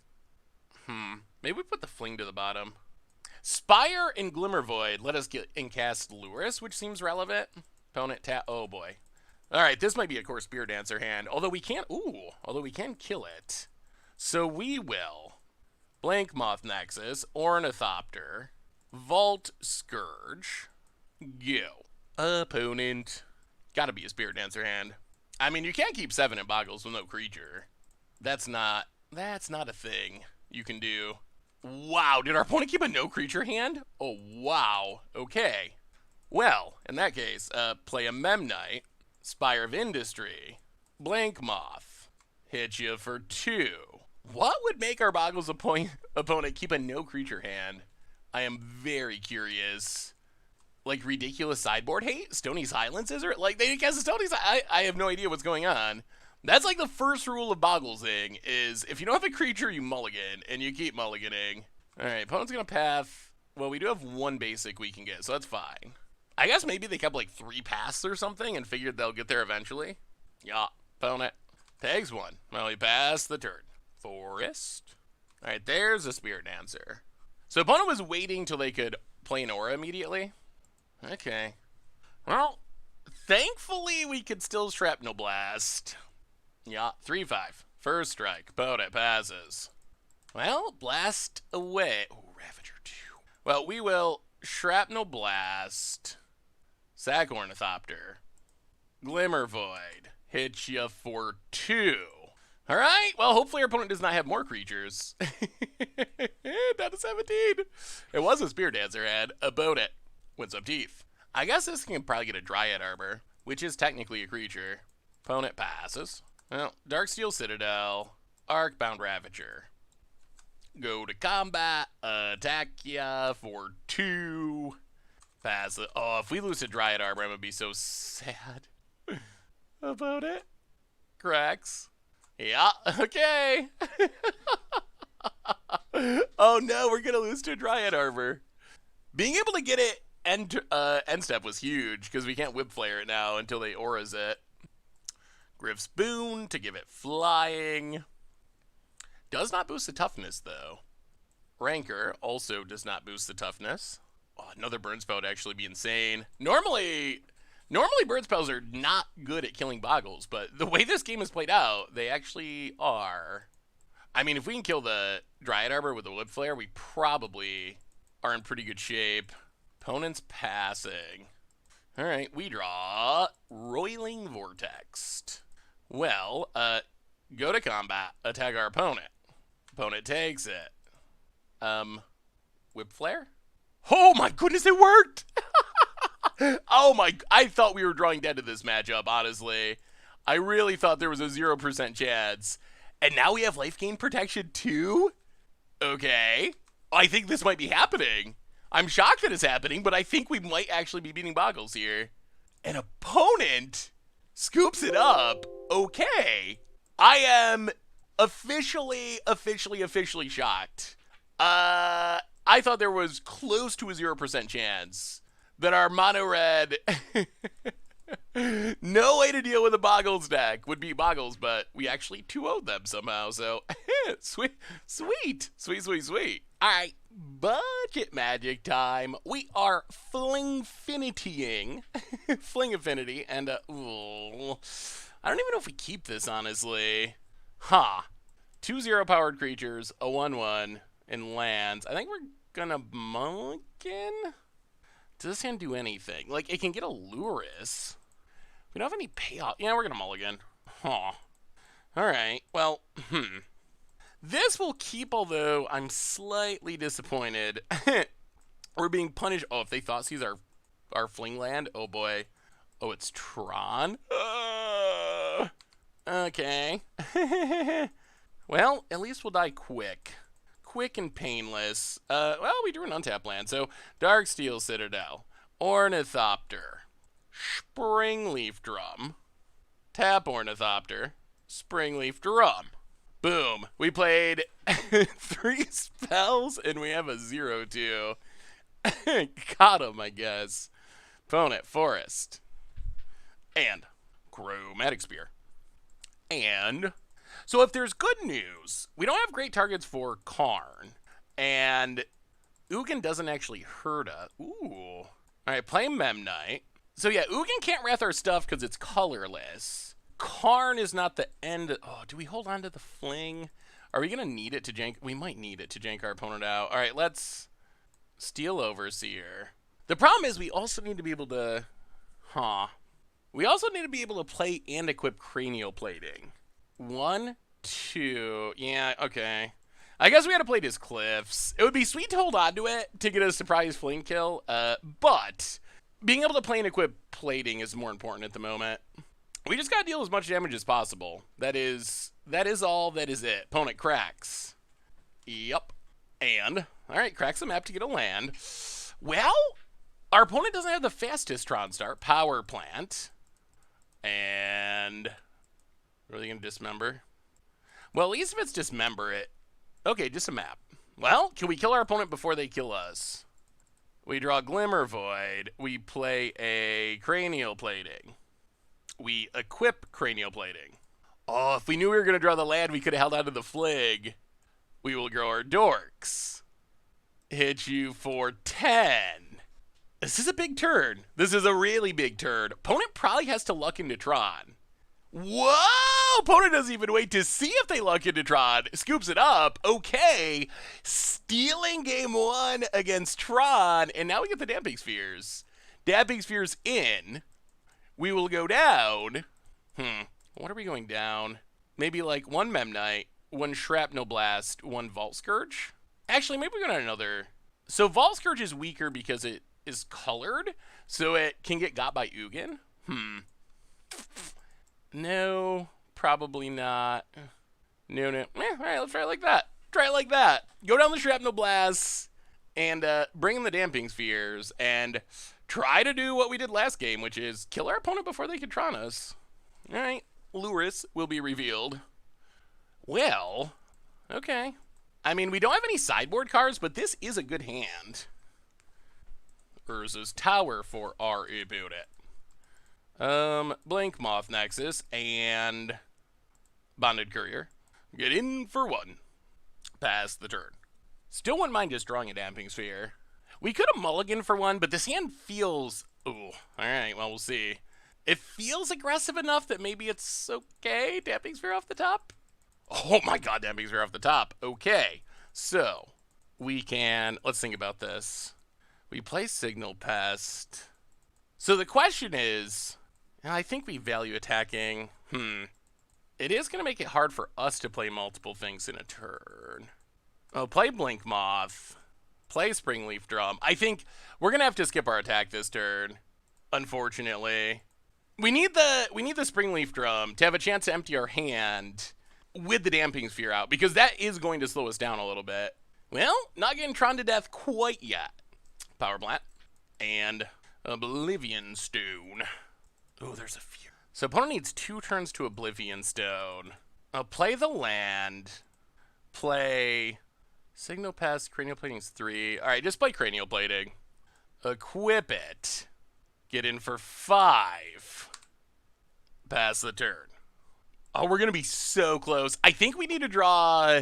Maybe we put the Fling to the bottom. Spire and Glimmervoid let us get and cast Lurrus, which seems relevant. Opponent tap. Oh boy. Alright, this might be a core Spear Dancer hand. Although we can't. Although we can kill it. So we will. Blank Moth Nexus, Ornithopter, Vault Scourge. Go. Opponent. Gotta be a Spear Dancer hand. I mean, you can't keep 7 in Boggles with no creature. That's not a thing you can do. Wow, did our opponent keep a no creature hand? Oh, wow. Okay. Well, in that case, play a Memnite, Spire of Industry, Blank Moth, hit you for 2. What would make our Boggles opponent keep a no creature hand? I am very curious. Like, ridiculous sideboard hate? Stony Silence, is there? Like, they cast a Stony Silence? I have no idea what's going on. That's like the first rule of Bogglesing, is if you don't have a creature, you mulligan, and you keep mulliganing. Alright, opponent's gonna path. Well, we do have 1 basic we can get, so that's fine. I guess maybe they kept like 3 paths or something and figured they'll get there eventually. Yeah, opponent tags 1. Well, he passed the turn. Forest. Alright, there's a Spirit Dancer. So opponent was waiting till they could play an Aura immediately. Okay. Well, thankfully we could still Shrapnel Blast. Yeah, 3-5. First strike. Opponent passes. Well, blast away. Oh, Ravager 2. Well, we will Shrapnel Blast. Sack Ornithopter. Glimmervoid. Hit you for 2. Alright, well, hopefully our opponent does not have more creatures. Down to 17. It was a Spear Dancer ad. Opponent wins up teeth. I guess this can probably get a Dryad Arbor, which is technically a creature. Opponent passes. Well, Darksteel Citadel, Arcbound Ravager. Go to combat, attack ya for 2. Pass it. Oh, if we lose to Dryad Arbor, I'm gonna be so sad about it. Cracks. Yeah, okay. Oh no, we're gonna lose to Dryad Arbor. Being able to get it end step was huge, because we can't Whip Flare it now until they auras it. Griff's Boon to give it flying. Does not boost the toughness, though. Rancor also does not boost the toughness. Oh, another burn spell would actually be insane. Normally burn spells are not good at killing Boggles, but the way this game is played out, they actually are. I mean, if we can kill the Dryad Arbor with the Whip Flare, we probably are in pretty good shape. Opponent's passing. Alright, we draw Roiling Vortex. Well, go to combat, attack our opponent. Opponent takes it. Whip Flare? Oh my goodness, it worked! Oh my, I thought we were drawing dead to this matchup, honestly. I really thought there was a 0% chance. And now we have life gain protection too? Okay. I think this might be happening. I'm shocked that it's happening, but I think we might actually be beating Boggles here. An opponent scoops it up. Okay. I am officially shocked. I thought there was close to a 0% chance that our mono red no way to deal with a Boggles deck would beat Boggles, but we actually 2-0'd them somehow, so sweet. Alright, budget magic time. We are Fling-finitying. Fling Affinity, and ooh, I don't even know if we keep this, honestly. Huh. 2-0 powered creatures, a 1-1, and lands. I think we're gonna mulligan? Does this hand do anything? Like, it can get a Luris. We don't have any payoff. Yeah, we're gonna mulligan. Huh. Alright, well, This will keep, although I'm slightly disappointed. We're being punished. Oh, if they thought sees our Fling land, oh boy. Oh, it's Tron? Okay. Well, at least we'll die quick. Quick and painless. Well, we drew an untap land, so Darksteel Citadel, Ornithopter, Springleaf Drum, tap Ornithopter, Springleaf Drum. Boom. We played 3 spells, and we have a 0-2. Got him, I guess. Opponent, Forest. And Chromatic Spear. And so if there's good news, we don't have great targets for Karn. And Ugin doesn't actually hurt us. Ooh. Alright, play Memnite. So yeah, Ugin can't wrath our stuff because it's colorless. Karn is not the end. Oh, do we hold on to the Fling? Are we going to need it to jank? We might need it to jank our opponent out. All right, let's Steel Overseer. The problem is we also need to be able to... We also need to be able to play and equip Cranial Plating. 1, 2... Yeah, okay. I guess we had to play this Cliffs. It would be sweet to hold on to it to get a surprise Fling kill, but being able to play and equip Plating is more important at the moment. We just gotta deal as much damage as possible. That is all, that is it. Opponent cracks. Yup. And, alright, cracks the map to get a land. Well, our opponent doesn't have the fastest Tron start. Power Plant. And, are they gonna dismember? Well, at least if it's dismember it. Okay, just a map. Well, can we kill our opponent before they kill us? We draw Glimmer Void. We play a Cranial Plating. We equip Cranial Plating. Oh, if we knew we were going to draw the land, we could have held on to the Flig. We will grow our Dorks. Hit you for 10. This is a big turn. This is a really big turn. Opponent probably has to luck into Tron. Whoa! Opponent doesn't even wait to see if they luck into Tron. Scoops it up. Okay. Stealing game 1 against Tron. And now we get the Damping Spheres. Damping Spheres in. We will go down. What are we going down? Maybe like 1 Memnite, 1 Shrapnel Blast, 1 Vault Scourge? Actually, maybe we're going to another. So Vault Scourge is weaker because it is colored, so it can get got by Ugin. No, probably not. No. All right, let's try it like that. Try it like that. Go down the Shrapnel Blast and bring in the Damping Spheres and try to do what we did last game, which is kill our opponent before they can Tron us. All right, Luris will be revealed. Well, okay. I mean, we don't have any sideboard cards, but this is a good hand. Urza's Tower for our opponent. Blink Moth Nexus and Bonded Courier. Get in for 1. Pass the turn. Still wouldn't mind just drawing a Damping Sphere. We could have mulliganed for 1, but this hand feels... Ooh, alright, well, we'll see. It feels aggressive enough that maybe it's okay. Damping Sphere off the top? Oh my god, Damping Sphere off the top. Okay, so we can... Let's think about this. We play Signal Pest. So the question is... I think we value attacking. It is going to make it hard for us to play multiple things in a turn. Oh, play Blink Moth. Play Springleaf Drum. I think we're gonna have to skip our attack this turn, unfortunately. We need the Springleaf Drum to have a chance to empty our hand with the Damping Sphere out, because that is going to slow us down a little bit. Well, not getting Tron to death quite yet. Power Plant. And Oblivion Stone. Oh, there's a few. So opponent needs 2 turns to Oblivion Stone. I'll play the land. Play Signal Pest. Cranial Plating's 3. Alright, just play Cranial Plating. Equip it. Get in for 5. Pass the turn. Oh, we're going to be so close. I think we need to draw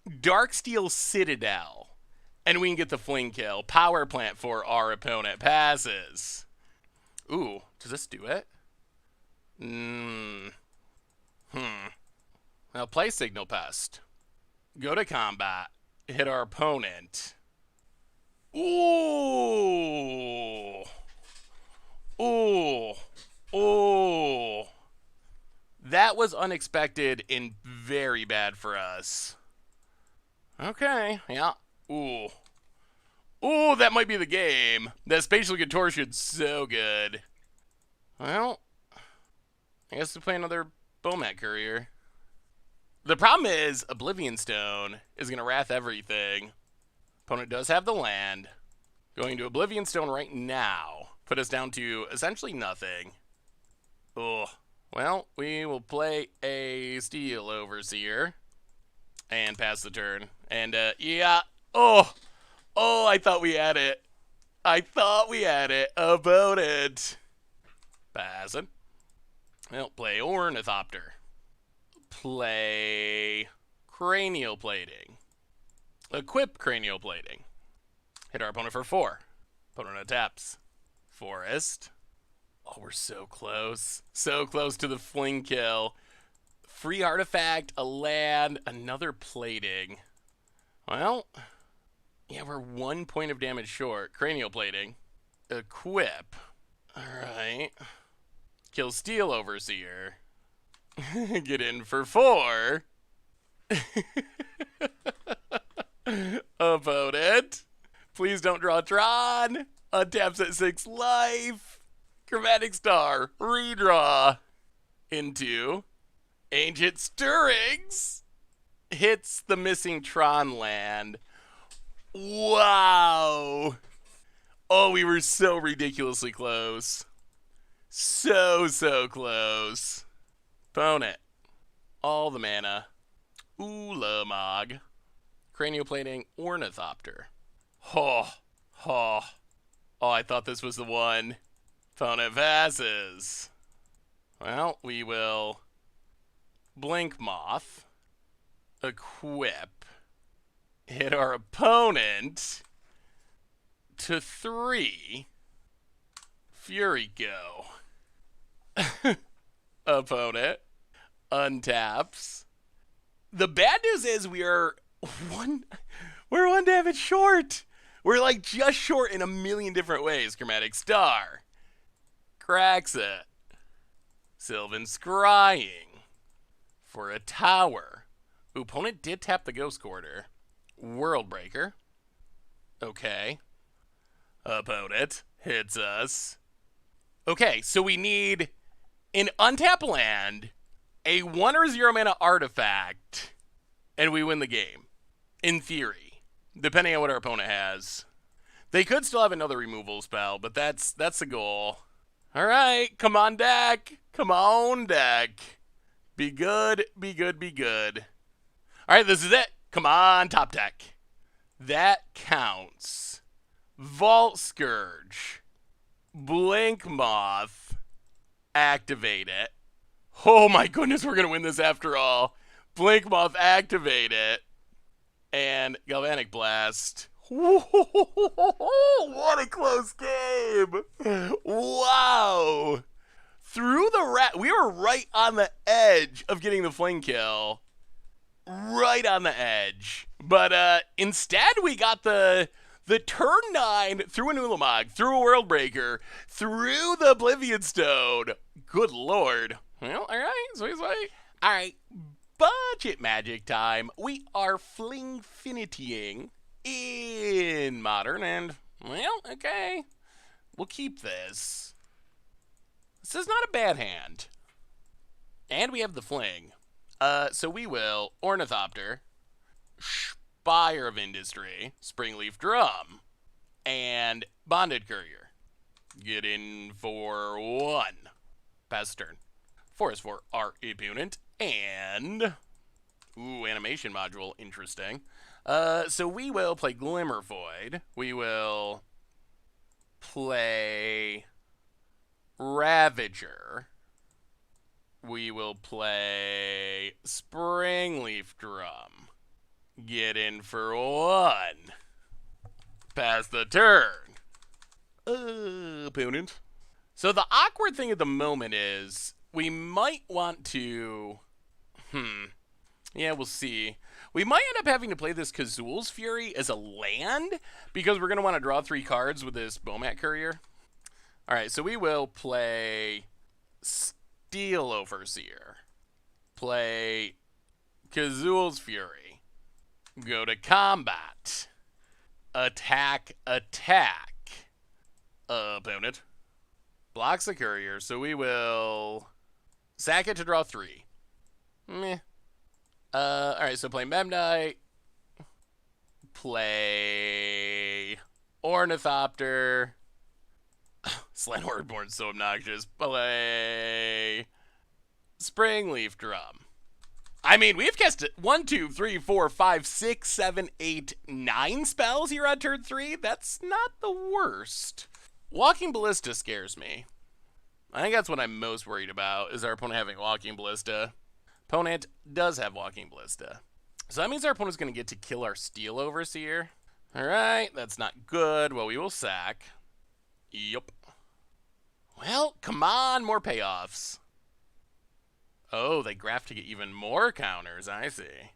Darksteel Citadel. And we can get the Fling kill. Power Plant for our opponent. Passes. Ooh, does this do it? I'll play Signal Pest. Go to combat. Hit our opponent. Ooh. Ooh. Ooh. That was unexpected and very bad for us. Okay, yeah. Ooh. Ooh, that might be the game. That Spatial Contortion's so good. Well, I guess we play another Bomat Courier. The problem is, Oblivion Stone is going to wrath everything. Opponent does have the land. Going to Oblivion Stone right now. Put us down to essentially nothing. Ugh. Well, we will play a Steel Overseer. And pass the turn. And, yeah. Oh, I thought we had it. I thought we had it. Opponent. Passing. Well, play Ornithopter. Play Cranial Plating. Equip Cranial Plating. Hit our opponent for 4. Opponent taps. Forest. Oh, we're so close. So close to the Fling kill. Free artifact, a land, another plating. Well, yeah, we're 1 point of damage short. Cranial Plating. Equip. Alright. Kill Steel Overseer. Get in for 4. Opponent. Please don't draw Tron. Untaps at 6 life. Chromatic Star. Redraw. Into Ancient Stirrings. Hits the missing Tron land. Wow. Oh, we were so ridiculously close. So close. Opponent. All the mana. Ulamog. Cranial Plating. Ornithopter. Oh, I thought this was the one. Opponent passes. Well, we will Blink Moth. Equip. Hit our opponent to 3. Fury Go. Opponent untaps. The bad news is we're one damage short. We're like just short in a million different ways. Chromatic Star. Cracks it. Sylvan Scrying. For a tower. Opponent did tap the Ghost Quarter. World Breaker. Okay. Opponent hits us. Okay, so we need an untap land, a 1 or 0 mana artifact, and we win the game. In theory. Depending on what our opponent has. They could still have another removal spell, but that's the goal. Alright, come on deck. Come on deck. Be good, be good, be good. Alright, this is it. Come on, top deck. That counts. Vault Scourge. Blink Moth. Activate it. Oh my goodness, we're going to win this after all. Blink Moth, activate it. And Galvanic Blast. What a close game. Wow. Through the rat. We were right on the edge of getting the Fling kill. Right on the edge. But instead we got the turn 9 through an Ulamog, through a World Breaker, through the Oblivion Stone. Good lord. Well, alright, sweet. Alright, budget magic time. We are Flingfinitying in Modern, and, well, okay. We'll keep this. This is not a bad hand. And we have the Fling. So we will Ornithopter, Spire of Industry, Springleaf Drum, and Bonded Courier. Get in for 1. Pass turn. Forest for our opponent, and... Ooh, animation module, interesting. So we will play Glimmer Void. We will play Ravager. We will play Springleaf Drum. Get in for 1. Pass the turn. Opponent. So the awkward thing at the moment is we might want to... Yeah, we'll see. We might end up having to play this Kazuul's Fury as a land because we're going to want to draw 3 cards with this Bomat Courier. Alright, so we will play Steel Overseer. Play Kazuul's Fury. Go to combat. Attack. Opponent. Blocks the Courier, so we will sack it to draw 3. Meh. Alright, so play Memnite. Play Ornithopter. Slant Wordborn's so obnoxious. Play Springleaf Drum. I mean, we've cast 1, 2, 3, 4, 5, 6, 7, 8, 9 spells here on turn 3. That's not the worst. Walking Ballista scares me. I think that's what I'm most worried about, is our opponent having Walking Ballista. Opponent does have Walking Ballista. So that means our opponent's going to get to kill our Steel Overseer. Alright, that's not good. Well, we will sack. Yup. Well, come on, more payoffs. Oh, they graph to get even more counters, I see.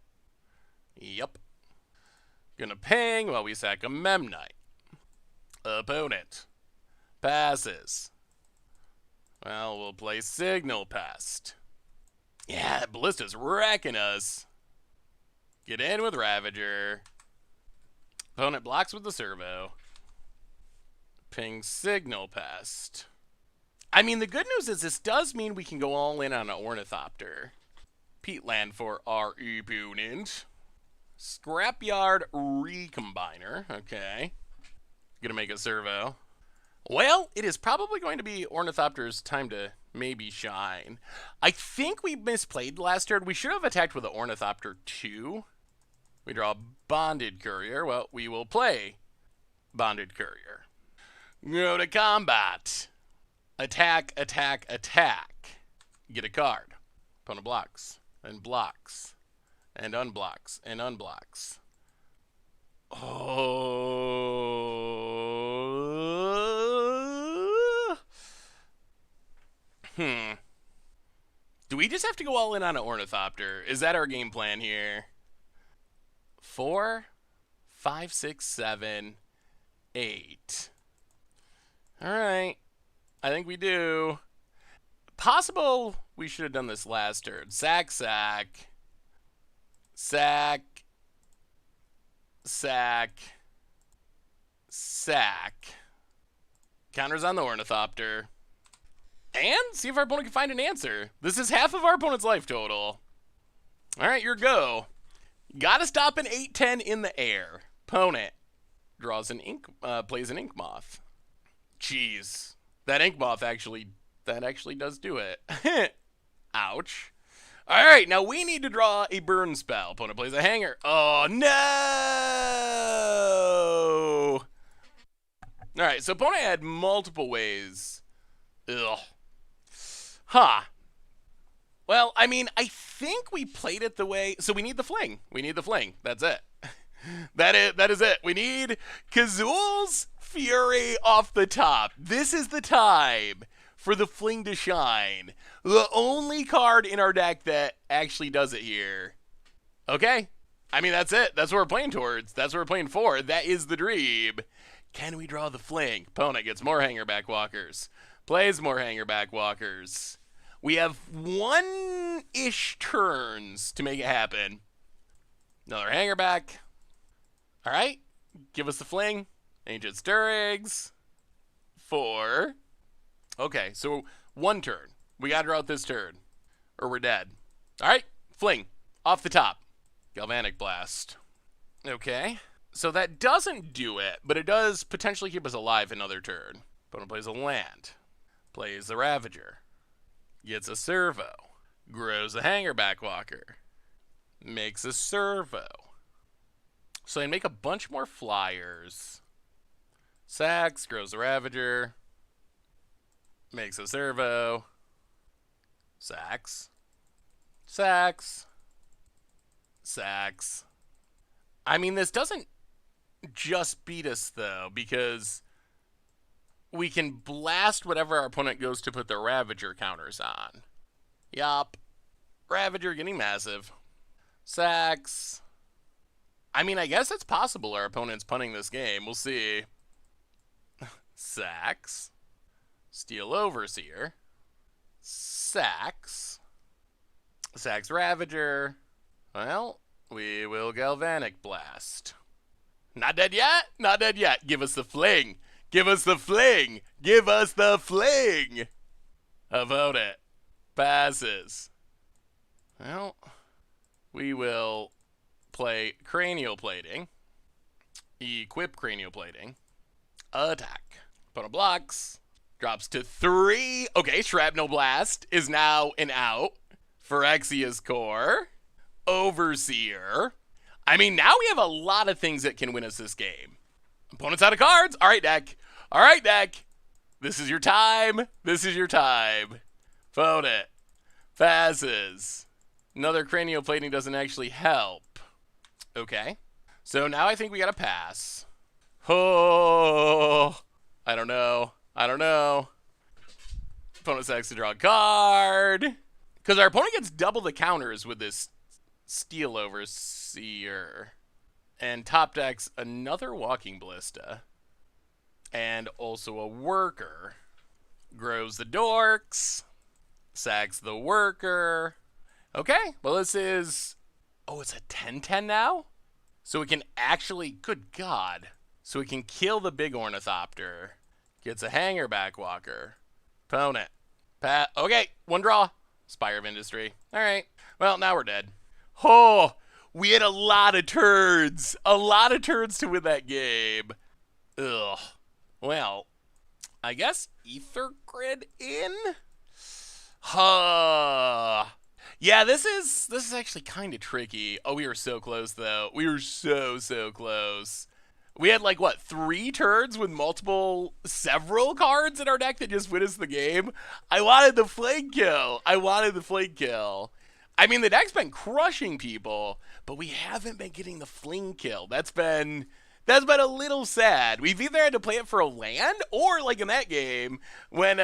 Yup. Gonna ping while we sack a Memnite. Opponent passes. Well, we'll play Signal Pest. Yeah, Ballista's wrecking us. Get in with Ravager. Opponent blocks with the Servo. Ping Signal Pest. I mean, the good news is this does mean we can go all in on an Ornithopter. Peatland for our opponent. Scrapyard Recombiner. Okay. Gonna make a Servo. Well, it is probably going to be Ornithopter's time to maybe shine. I think we misplayed last turn. We should have attacked with an Ornithopter too. We draw Bonded Courier. Well, we will play Bonded Courier. Go to combat. Attack. Get a card. Opponent blocks. And blocks. And unblocks. And unblocks. Oh. Do we just have to go all in on an Ornithopter? Is that our game plan here? 4, 5, 6, 7, 8. Alright. I think we do. Possible we should have done this last turn. Sack. Counters on the Ornithopter. And see if our opponent can find an answer. This is half of our opponent's life total. Alright, your go. Gotta stop an 8-10 in the air. Opponent draws an plays an Ink Moth. Jeez. That Ink Moth actually does do it. Ouch. Alright, now we need to draw a burn spell. Opponent plays a Hanger. Oh, no! Alright, so opponent had multiple ways. Ugh. Huh. Well, I mean, I think we played it the way... So we need the Fling. That's it. That is it. We need Kazuul's Fury off the top. This is the time for the Fling to shine. The only card in our deck that actually does it here. Okay. I mean, that's it. That's what we're playing towards. That's what we're playing for. That is the dream. Can we draw the Fling? Opponent gets more Hanger Backwalkers. Plays more Hanger Backwalkers. We have 1-ish turns to make it happen. Another Hanger Back. Alright. Give us the Fling. Ancient Stirrings. 4. Okay, so 1 turn. We gotta draw out this turn, or we're dead. Alright, Fling. Off the top. Galvanic Blast. Okay. So that doesn't do it, but it does potentially keep us alive another turn. Opponent plays a land. Plays the Ravager. Gets a Servo. Grows a Hangerback Walker. Makes a Servo. So they make a bunch more flyers. Sacks, grows a Ravager. Makes a Servo. Sacks. Sacks. Sacks. I mean, this doesn't just beat us, though, because we can blast whatever our opponent goes to put their Ravager counters on. Yup. Ravager getting massive. Sacks. I mean, I guess it's possible our opponent's punting this game. We'll see. Sacks. Steel Overseer. Sacks. Sacks Ravager. Well, we will Galvanic Blast. Not dead yet? Not dead yet. Give us the Fling. Give us the Fling. Give us the Fling. How about it? Passes. Well, we will play Cranial Plating. Equip Cranial Plating. Attack. Opponent blocks. Drops to 3. Okay, Shrapnel Blast is now an out. Phyrexia's Core. Overseer. I mean, now we have a lot of things that can win us this game. Opponent's out of cards. All right, deck. All right, deck. This is your time. This is your time. Vote it. Passes. Another Cranial Plating doesn't actually help. Okay. So now I think we got to pass. Oh, I don't know. I don't know. Opponent has to draw a card. Because our opponent gets double the counters with this Steel Overseer. And top decks another Walking Ballista. And also a Worker. Grows the Dorks. Sacks the Worker. Okay, well this is... Oh, it's a 10-10 now? So we can actually... Good God. So we can kill the big Ornithopter. Gets a Hangerback Walker. Opponent. Okay, 1 draw. Spire of Industry. Alright. Well, now we're dead. Oh, we had a lot of turns. A lot of turns to win that game. Ugh. Well, I guess Ether Grid in? Huh. Yeah, this is actually kind of tricky. Oh, we were so close, though. We were so close. We had, like, what, 3 turns with several cards in our deck that just win us the game? I wanted the Fling kill. I wanted the Fling kill. I mean, the deck's been crushing people, but we haven't been getting the Fling kill. That's been a little sad. We've either had to play it for a land, or, like in that game, when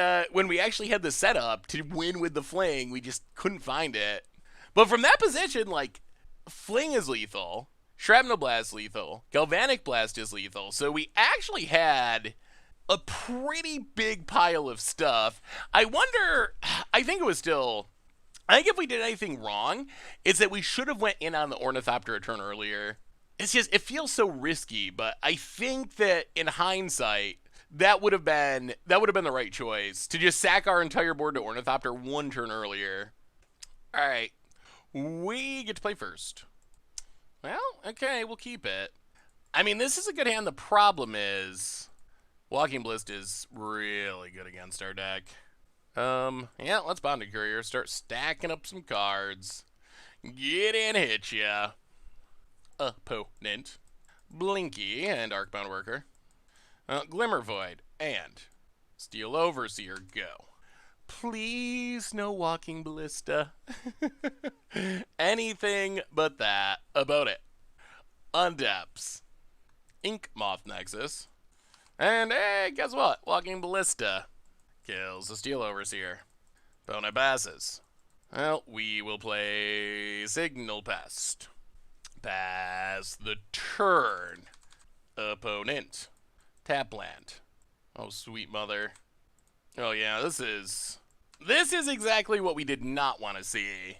we actually had the setup to win with the Fling, we just couldn't find it. But from that position, like, Fling is lethal. Shrapnel Blast lethal. Galvanic Blast is lethal. So we actually had a pretty big pile of stuff. I think if we did anything wrong, it's that we should have went in on the Ornithopter a turn earlier. It's just, it feels so risky, but I think that in hindsight, that would have been the right choice. To just sack our entire board to Ornithopter 1 turn earlier. Alright. We get to play first. Well, okay, we'll keep it. I mean, this is a good hand. The problem is Walking Ballista is really good against our deck. Yeah, let's Bonded Courier. Start stacking up some cards. Get in, hit ya. Opponent. Blinky and Arcbound Worker. Glimmer Void and Steel Overseer go. Please, no Walking Ballista. Anything but that. About it. Undepths. Ink Moth Nexus. And hey, guess what? Walking Ballista kills the Steel Overseer. Opponent passes. Well, we will play Signal Pest. Pass the turn. Opponent. Tap land. Oh, sweet mother. Oh yeah, this is exactly what we did not want to see.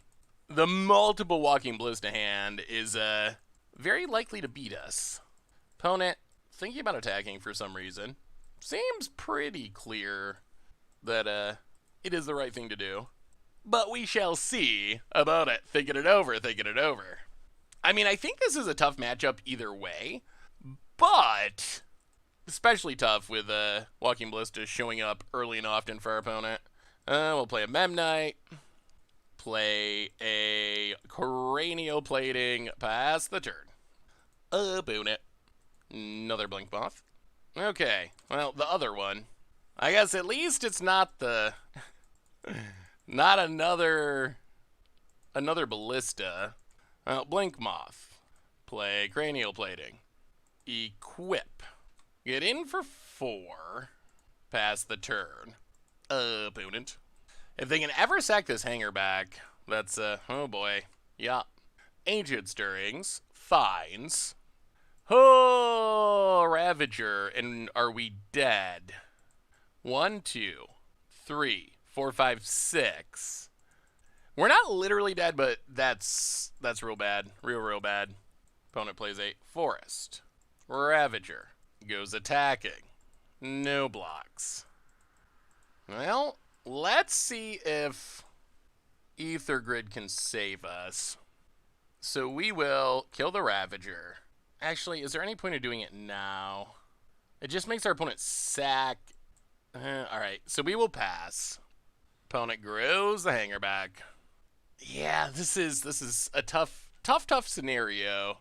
The multiple Walking Ballista hand is very likely to beat us. Opponent thinking about attacking for some reason. Seems pretty clear that it is the right thing to do. But we shall see about it. Thinking it over, thinking it over. I mean, I think this is a tough matchup either way, but especially tough with Walking Ballista showing up early and often for our opponent. We'll play a Memnite, play a Cranioplating, pass the turn. Boon it. Another Blink Moth. Okay, well, the other one. I guess at least it's not the... not another Ballista. Well, Blink Moth. Play Cranioplating. Equip. Get in for 4. Pass the turn. Opponent. If they can ever sack this hanger back, that's, oh boy. Yeah. Ancient Stirrings. Fines. Oh, Ravager. And are we dead? 1, 2, 3, 4, 5, 6. We're not literally dead, but that's real bad. Real bad. Opponent plays a Forest. Ravager. Goes attacking. No blocks. Well, let's see if Ether Grid can save us. So we will kill the Ravager. Actually, is there any point of doing it now? It just makes our opponent sack. Alright, so we will pass. Opponent grows the hanger back. Yeah, this is a tough scenario.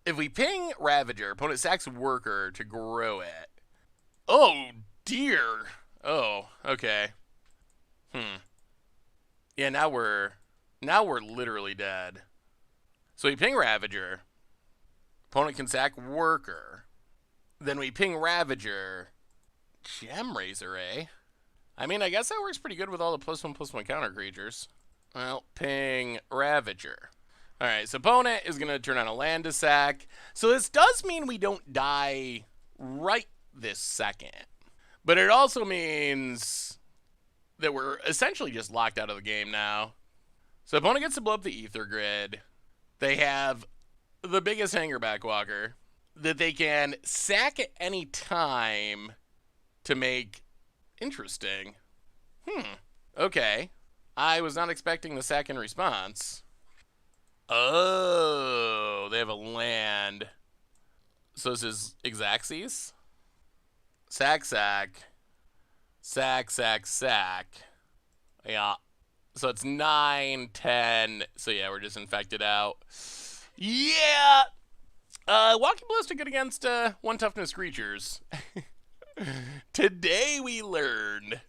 If we ping Ravager, opponent sacks Worker to grow it. Oh, dear. Oh, okay. Yeah, now we're literally dead. So we ping Ravager. Opponent can sack Worker. Then we ping Ravager. Gem Razor, eh? I mean, I guess that works pretty good with all the +1/+1 counter creatures. Well, ping Ravager. Alright, so opponent is going to turn on a land to sack. So this does mean we don't die right this second. But it also means that we're essentially just locked out of the game now. So opponent gets to blow up the Ether Grid. They have the biggest hanger back walker that they can sack at any time to make interesting. Okay. I was not expecting the sack in response. Oh, they have a land. So this is Xaxes. Sack. Yeah. So it's 9, 10. So yeah, we're just infected out. Yeah. Walking Ballista good against 1 toughness creatures. Today we learned.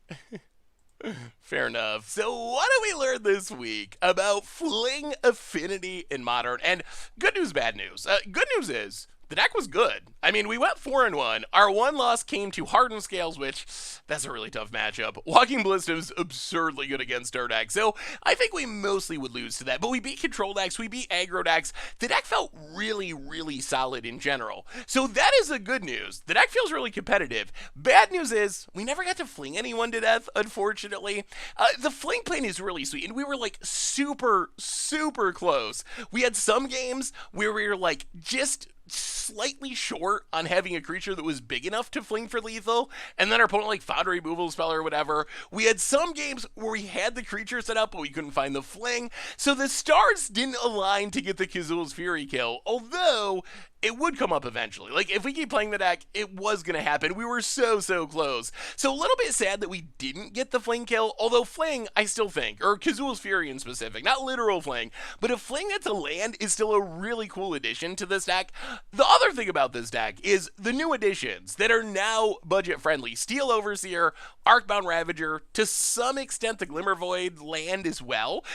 Fair enough. So what did we learn this week about Fling, Affinity, and Modern? And good news, bad news. Good news is the deck was good. I mean, we went 4-1. Our one loss came to Hardened Scales, which, that's a really tough matchup. Walking Ballista is absurdly good against our deck, so I think we mostly would lose to that. But we beat control decks, we beat aggro decks. The deck felt really solid in general. So that is the good news. The deck feels really competitive. Bad news is, we never got to fling anyone to death, unfortunately. The fling plane is really sweet, and we were like super close. We had some games where we were like just slightly short on having a creature that was big enough to fling for lethal, and then our opponent like found a removal spell or whatever. We had some games where we had the creature set up, but we couldn't find the fling, so the stars didn't align to get the Kazuul's Fury kill, although it would come up eventually. Like, if we keep playing the deck, it was going to happen. We were so close. So a little bit sad that we didn't get the Fling kill, although Fling, I still think, or Kazuul's Fury in specific, not literal Fling, but a Fling that's a land is still a really cool addition to this deck. The other thing about this deck is the new additions that are now budget-friendly. Steel Overseer, Arcbound Ravager, to some extent the Glimmervoid land as well.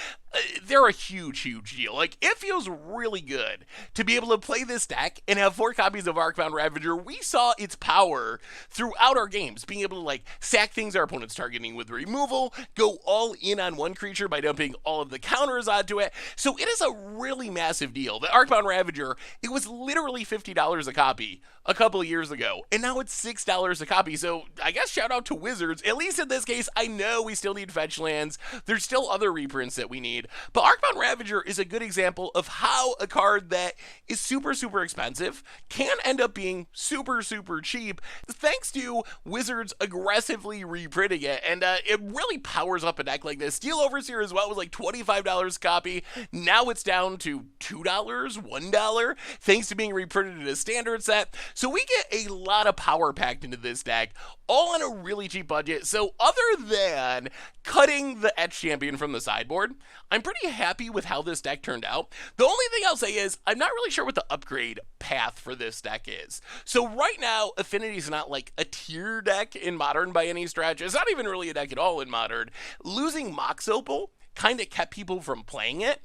They're a huge deal. Like, it feels really good to be able to play this deck and have 4 copies of Arcbound Ravager. We saw its power throughout our games, being able to, like, sack things our opponent's targeting with removal, go all in on one creature by dumping all of the counters onto it. So it is a really massive deal. The Arcbound Ravager, it was literally $50 a copy a couple of years ago, and now it's $6 a copy. So I guess shout out to Wizards. At least in this case, I know we still need fetch lands. There's still other reprints that we need. need. But Arcbound Ravager is a good example of how a card that is super, super expensive can end up being super, super cheap thanks to Wizards aggressively reprinting it. And it really powers up a deck like this. Steel Overseer as well was like $25 a copy. Now it's down to $2, $1, thanks to being reprinted in a standard set. So we get a lot of power packed into this deck, all on a really cheap budget. So other than cutting the Etch Champion from the sideboard, I'm pretty happy with how this deck turned out. The only thing I'll say is I'm not really sure what the upgrade path for this deck is. So right now, Affinity is not like a tier deck in Modern by any stretch. It's not even really a deck at all in Modern. Losing Mox Opal kind of kept people from playing it.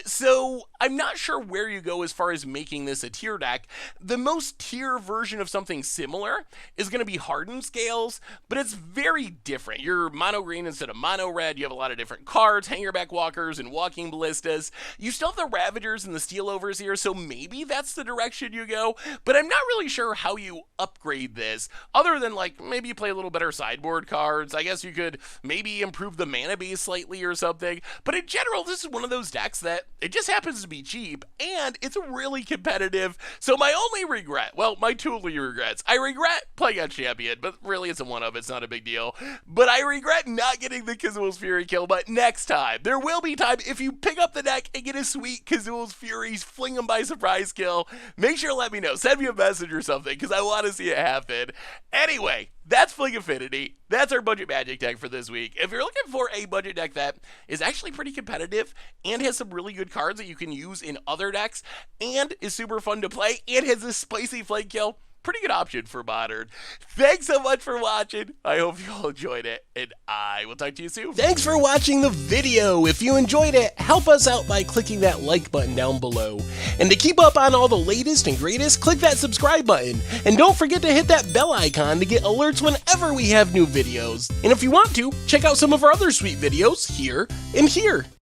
So I'm not sure where you go as far as making this a tier deck. The most tier version of something similar is going to be Hardened Scales, but it's very different. You're mono green instead of mono red. You have a lot of different cards, Hangerback Walkers and Walking Ballistas. You still have the Ravagers and the Steel Overseer, so maybe that's the direction you go, but I'm not really sure how you upgrade this, other than like maybe you play a little better sideboard cards. I guess you could maybe improve the mana base slightly or something. But in general, this is one of those decks that it just happens to be cheap, and it's really competitive. So my only regret, well, my two only regrets, I regret playing on Champion, but really it's a one-up, it's not a big deal. But I regret not getting the Kazuul's Fury kill, but next time, there will be time, if you pick up the deck and get a sweet Kazuul's Furies, fling them by surprise kill, make sure to let me know, send me a message or something, because I want to see it happen. Anyway, that's Fling Affinity. That's our budget Magic deck for this week. If you're looking for a budget deck that is actually pretty competitive and has some really good cards that you can use in other decks and is super fun to play and has this spicy flank kill, pretty good option for Modern. Thanks so much for watching. I hope you all enjoyed it, and I will talk to you soon. Thanks for watching the video. If you enjoyed it, help us out by clicking that like button down below. And to keep up on all the latest and greatest, click that subscribe button. And don't forget to hit that bell icon to get alerts whenever we have new videos. And if you want to, check out some of our other sweet videos here and here.